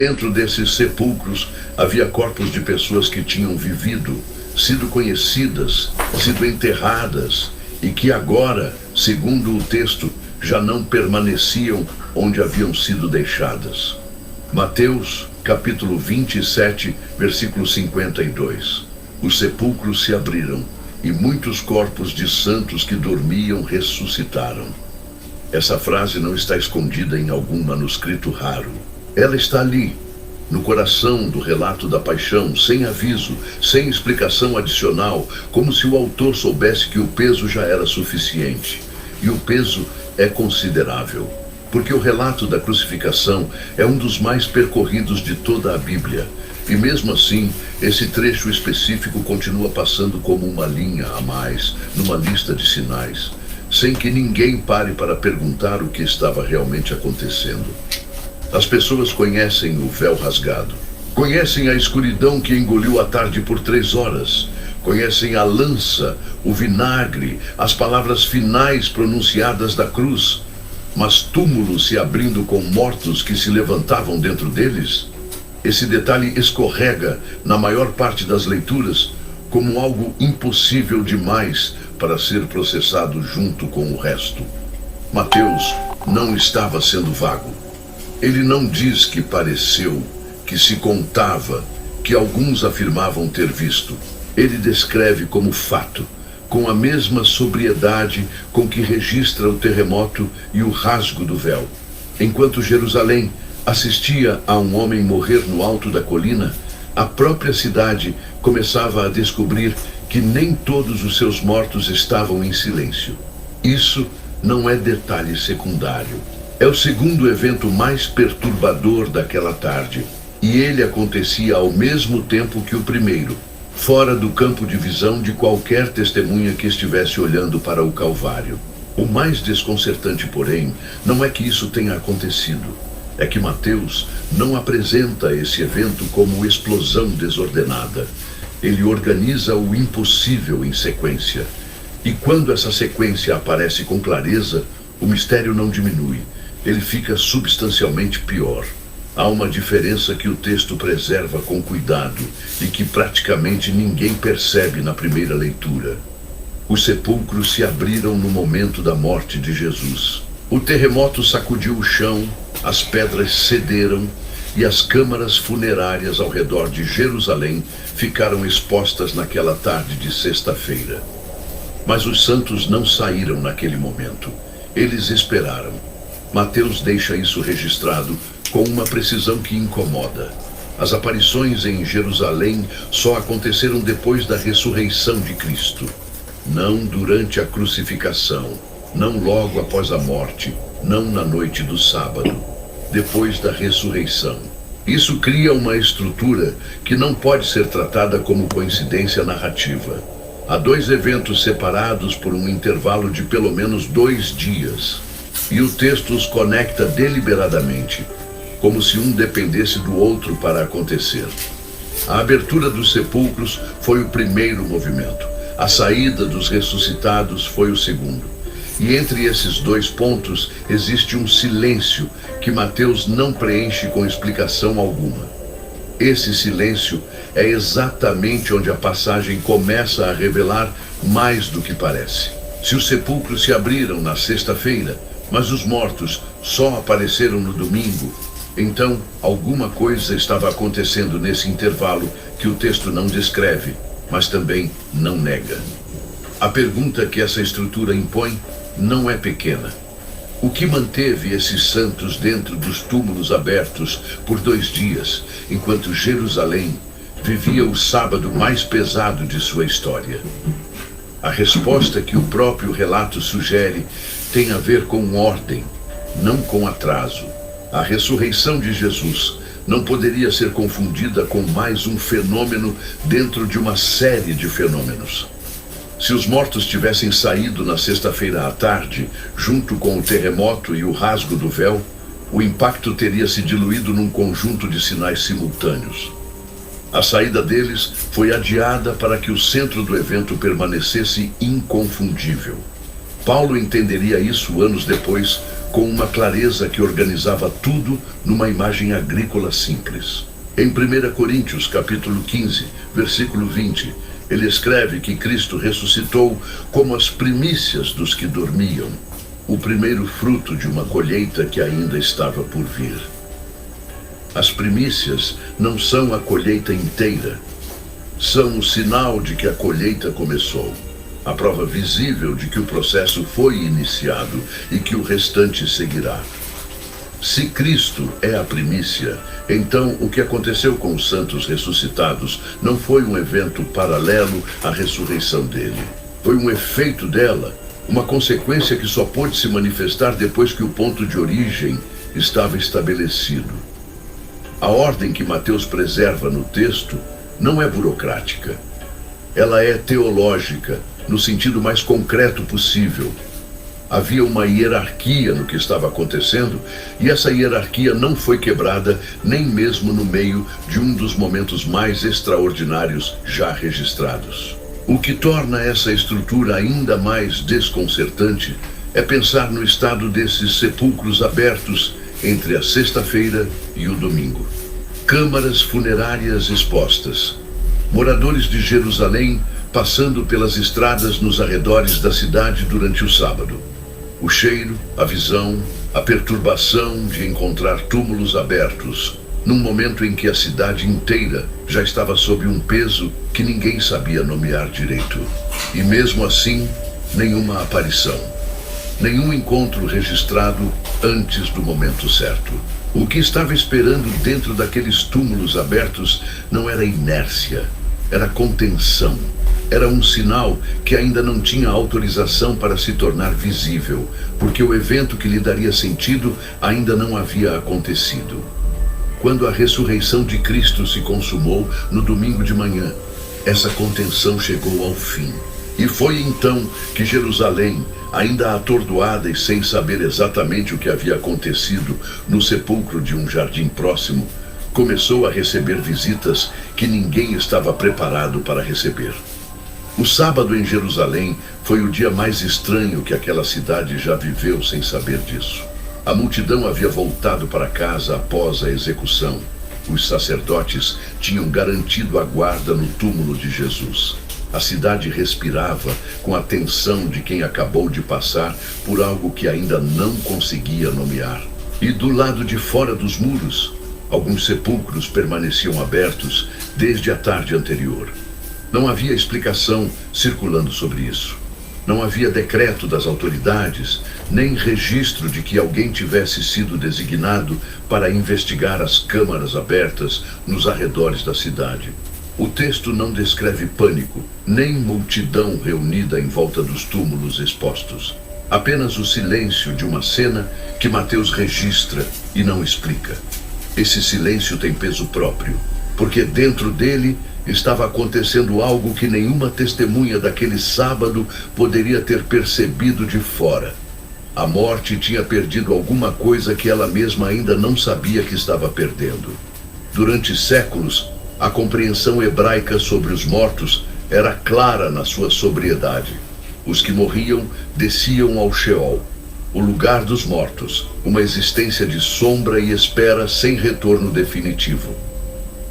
Dentro desses sepulcros havia corpos de pessoas que tinham vivido, sido conhecidas, sido enterradas e que agora, segundo o texto, já não permaneciam onde haviam sido deixadas. Mateus, capítulo 27, versículo 52. Os sepulcros se abriram e muitos corpos de santos que dormiam ressuscitaram. Essa frase não está escondida em algum manuscrito raro. Ela está ali, no coração do relato da paixão, sem aviso, sem explicação adicional, como se o autor soubesse que o peso já era suficiente. E o peso é considerável, porque o relato da crucificação é um dos mais percorridos de toda a Bíblia. E mesmo assim, esse trecho específico continua passando como uma linha a mais, numa lista de sinais, sem que ninguém pare para perguntar o que estava realmente acontecendo. As pessoas conhecem o véu rasgado, conhecem a escuridão que engoliu a tarde por 3 horas, conhecem a lança, o vinagre, as palavras finais pronunciadas da cruz, mas túmulos se abrindo com mortos que se levantavam dentro deles? Esse detalhe escorrega na maior parte das leituras como algo impossível demais para ser processado junto com o resto. Mateus não estava sendo vago. Ele não diz que pareceu, que se contava, que alguns afirmavam ter visto. Ele descreve como fato, com a mesma sobriedade com que registra o terremoto e o rasgo do véu. Enquanto Jerusalém assistia a um homem morrer no alto da colina, a própria cidade começava a descobrir que nem todos os seus mortos estavam em silêncio. Isso não é detalhe secundário. É o segundo evento mais perturbador daquela tarde, e ele acontecia ao mesmo tempo que o primeiro, fora do campo de visão de qualquer testemunha que estivesse olhando para o Calvário. O mais desconcertante, porém, não é que isso tenha acontecido. É que Mateus não apresenta esse evento como explosão desordenada. Ele organiza o impossível em sequência. E quando essa sequência aparece com clareza, o mistério não diminui. Ele fica substancialmente pior. Há uma diferença que o texto preserva com cuidado e que praticamente ninguém percebe na primeira leitura. Os sepulcros se abriram no momento da morte de Jesus. O terremoto sacudiu o chão, as pedras cederam e as câmaras funerárias ao redor de Jerusalém ficaram expostas naquela tarde de sexta-feira. Mas os santos não saíram naquele momento. Eles esperaram. Mateus deixa isso registrado com uma precisão que incomoda. As aparições em Jerusalém só aconteceram depois da ressurreição de Cristo. Não durante a crucificação, não logo após a morte, não na noite do sábado, depois da ressurreição. Isso cria uma estrutura que não pode ser tratada como coincidência narrativa. Há 2 eventos separados por um intervalo de pelo menos 2 dias. E o texto os conecta deliberadamente, como se um dependesse do outro para acontecer. A abertura dos sepulcros foi o primeiro movimento. A saída dos ressuscitados foi o segundo. E entre esses 2 pontos existe um silêncio que Mateus não preenche com explicação alguma. Esse silêncio é exatamente onde a passagem começa a revelar mais do que parece. Se os sepulcros se abriram na sexta-feira, mas os mortos só apareceram no domingo, então alguma coisa estava acontecendo nesse intervalo que o texto não descreve, mas também não nega. A pergunta que essa estrutura impõe não é pequena. O que manteve esses santos dentro dos túmulos abertos por 2 dias, enquanto Jerusalém vivia o sábado mais pesado de sua história? A resposta que o próprio relato sugere tem a ver com ordem, não com atraso. A ressurreição de Jesus não poderia ser confundida com mais um fenômeno dentro de uma série de fenômenos. Se os mortos tivessem saído na sexta-feira à tarde, junto com o terremoto e o rasgo do véu, o impacto teria se diluído num conjunto de sinais simultâneos. A saída deles foi adiada para que o centro do evento permanecesse inconfundível. Paulo entenderia isso anos depois com uma clareza que organizava tudo numa imagem agrícola simples. Em 1 Coríntios, capítulo 15, versículo 20, ele escreve que Cristo ressuscitou como as primícias dos que dormiam, o primeiro fruto de uma colheita que ainda estava por vir. As primícias não são a colheita inteira, são o sinal de que a colheita começou, a prova visível de que o processo foi iniciado e que o restante seguirá. Se Cristo é a primícia, então o que aconteceu com os santos ressuscitados não foi um evento paralelo à ressurreição dele. Foi um efeito dela, uma consequência que só pôde se manifestar depois que o ponto de origem estava estabelecido. A ordem que Mateus preserva no texto não é burocrática. Ela é teológica, no sentido mais concreto possível. Havia uma hierarquia no que estava acontecendo, e essa hierarquia não foi quebrada nem mesmo no meio de um dos momentos mais extraordinários já registrados. O que torna essa estrutura ainda mais desconcertante é pensar no estado desses sepulcros abertos entre a sexta-feira e o domingo. Câmaras funerárias expostas. Moradores de Jerusalém passando pelas estradas nos arredores da cidade durante o sábado. O cheiro, a visão, a perturbação de encontrar túmulos abertos, num momento em que a cidade inteira já estava sob um peso que ninguém sabia nomear direito. E mesmo assim, nenhuma aparição. Nenhum encontro registrado antes do momento certo. O que estava esperando dentro daqueles túmulos abertos não era inércia, era contenção. Era um sinal que ainda não tinha autorização para se tornar visível, porque o evento que lhe daria sentido ainda não havia acontecido. Quando a ressurreição de Cristo se consumou no domingo de manhã, essa contenção chegou ao fim. E foi então que Jerusalém, ainda atordoada e sem saber exatamente o que havia acontecido no sepulcro de um jardim próximo, começou a receber visitas que ninguém estava preparado para receber. O sábado em Jerusalém foi o dia mais estranho que aquela cidade já viveu sem saber disso. A multidão havia voltado para casa após a execução. Os sacerdotes tinham garantido a guarda no túmulo de Jesus. A cidade respirava com a tensão de quem acabou de passar por algo que ainda não conseguia nomear. E do lado de fora dos muros, alguns sepulcros permaneciam abertos desde a tarde anterior. Não havia explicação circulando sobre isso. Não havia decreto das autoridades, nem registro de que alguém tivesse sido designado para investigar as câmaras abertas nos arredores da cidade. O texto não descreve pânico, nem multidão reunida em volta dos túmulos expostos. Apenas o silêncio de uma cena que Mateus registra e não explica. Esse silêncio tem peso próprio, porque dentro dele estava acontecendo algo que nenhuma testemunha daquele sábado poderia ter percebido de fora. A morte tinha perdido alguma coisa que ela mesma ainda não sabia que estava perdendo. Durante séculos, a compreensão hebraica sobre os mortos era clara na sua sobriedade. Os que morriam desciam ao Sheol, o lugar dos mortos, uma existência de sombra e espera sem retorno definitivo.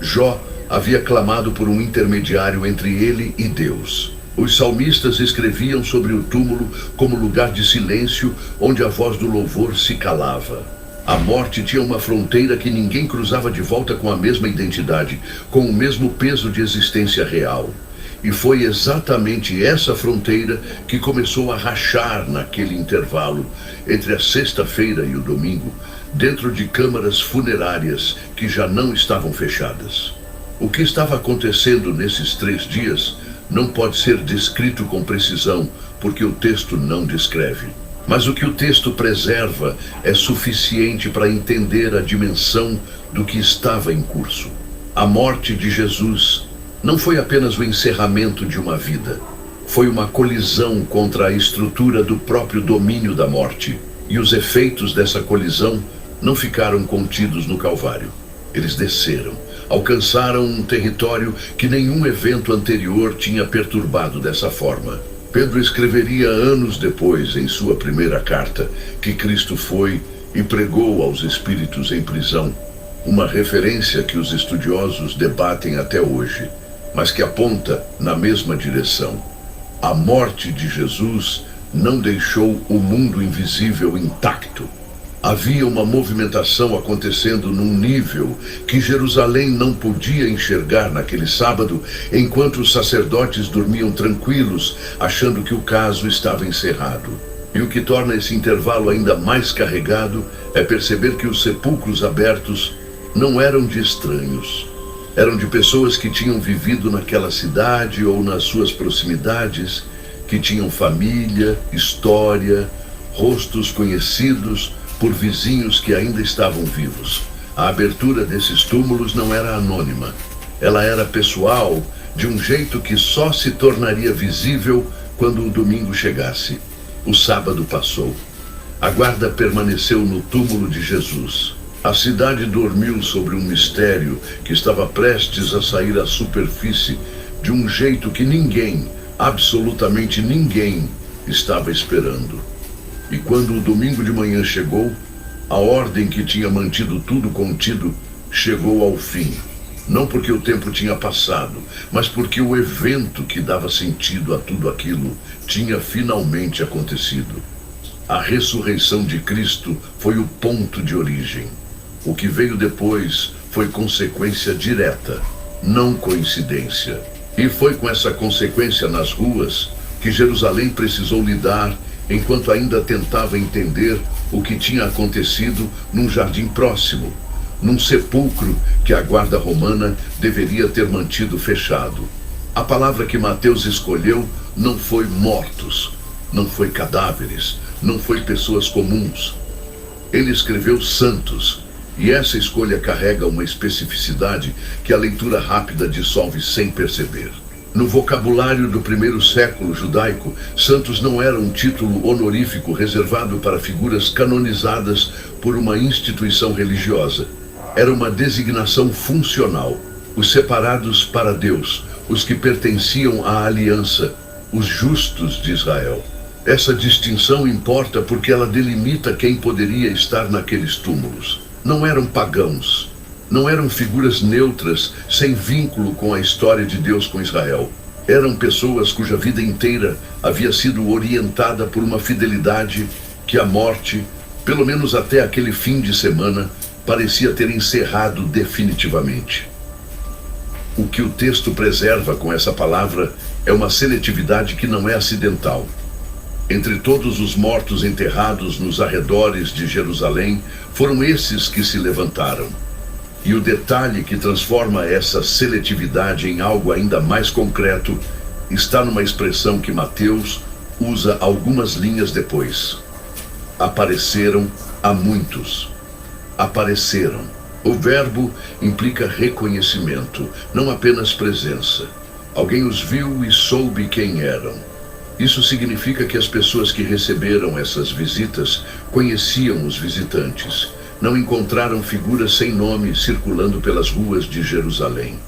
Jó havia clamado por um intermediário entre ele e Deus. Os salmistas escreviam sobre o túmulo como lugar de silêncio onde a voz do louvor se calava. A morte tinha uma fronteira que ninguém cruzava de volta com a mesma identidade, com o mesmo peso de existência real. E foi exatamente essa fronteira que começou a rachar naquele intervalo entre a sexta-feira e o domingo, dentro de câmaras funerárias que já não estavam fechadas. O que estava acontecendo nesses 3 dias não pode ser descrito com precisão, porque o texto não descreve. Mas o que o texto preserva é suficiente para entender a dimensão do que estava em curso. A morte de Jesus não foi apenas o encerramento de uma vida. Foi uma colisão contra a estrutura do próprio domínio da morte. E os efeitos dessa colisão não ficaram contidos no Calvário. Eles desceram, alcançaram um território que nenhum evento anterior tinha perturbado dessa forma. Pedro escreveria anos depois, em sua primeira carta, que Cristo foi e pregou aos espíritos em prisão, uma referência que os estudiosos debatem até hoje, mas que aponta na mesma direção. A morte de Jesus não deixou o mundo invisível intacto. Havia uma movimentação acontecendo num nível que Jerusalém não podia enxergar naquele sábado, enquanto os sacerdotes dormiam tranquilos, achando que o caso estava encerrado. E o que torna esse intervalo ainda mais carregado é perceber que os sepulcros abertos não eram de estranhos. Eram de pessoas que tinham vivido naquela cidade ou nas suas proximidades, que tinham família, história, rostos conhecidos por vizinhos que ainda estavam vivos. A abertura desses túmulos não era anônima. Ela era pessoal, de um jeito que só se tornaria visível quando o domingo chegasse. O sábado passou. A guarda permaneceu no túmulo de Jesus. A cidade dormiu sobre um mistério que estava prestes a sair à superfície de um jeito que ninguém, absolutamente ninguém, estava esperando. E quando o domingo de manhã chegou, a ordem que tinha mantido tudo contido chegou ao fim. Não porque o tempo tinha passado, mas porque o evento que dava sentido a tudo aquilo tinha finalmente acontecido. A ressurreição de Cristo foi o ponto de origem. O que veio depois foi consequência direta, não coincidência. E foi com essa consequência nas ruas que Jerusalém precisou lidar enquanto ainda tentava entender o que tinha acontecido num jardim próximo, num sepulcro que a guarda romana deveria ter mantido fechado. A palavra que Mateus escolheu não foi mortos, não foi cadáveres, não foi pessoas comuns. Ele escreveu santos, e essa escolha carrega uma especificidade que a leitura rápida dissolve sem perceber. No vocabulário do primeiro século judaico, santos não era um título honorífico reservado para figuras canonizadas por uma instituição religiosa. Era uma designação funcional. Os separados para Deus, os que pertenciam à aliança, os justos de Israel. Essa distinção importa porque ela delimita quem poderia estar naqueles túmulos. Não eram pagãos. Não eram figuras neutras, sem vínculo com a história de Deus com Israel. Eram pessoas cuja vida inteira havia sido orientada por uma fidelidade que a morte, pelo menos até aquele fim de semana, parecia ter encerrado definitivamente. O que o texto preserva com essa palavra é uma seletividade que não é acidental. Entre todos os mortos enterrados nos arredores de Jerusalém, foram esses que se levantaram. E o detalhe que transforma essa seletividade em algo ainda mais concreto está numa expressão que Mateus usa algumas linhas depois. Apareceram a muitos. Apareceram. O verbo implica reconhecimento, não apenas presença. Alguém os viu e soube quem eram. Isso significa que as pessoas que receberam essas visitas conheciam os visitantes. Não encontraram figuras sem nome circulando pelas ruas de Jerusalém.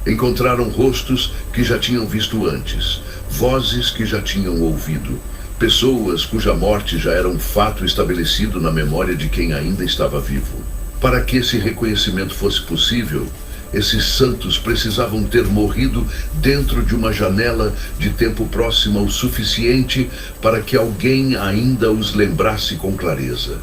Encontraram rostos que já tinham visto antes, vozes que já tinham ouvido, pessoas cuja morte já era um fato estabelecido na memória de quem ainda estava vivo. Para que esse reconhecimento fosse possível, esses santos precisavam ter morrido dentro de uma janela de tempo próxima o suficiente para que alguém ainda os lembrasse com clareza.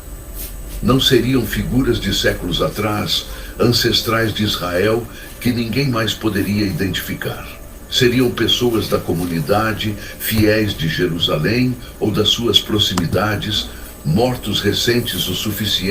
Não seriam figuras de séculos atrás, ancestrais de Israel, que ninguém mais poderia identificar. Seriam pessoas da comunidade, fiéis de Jerusalém ou das suas proximidades, mortos recentes o suficiente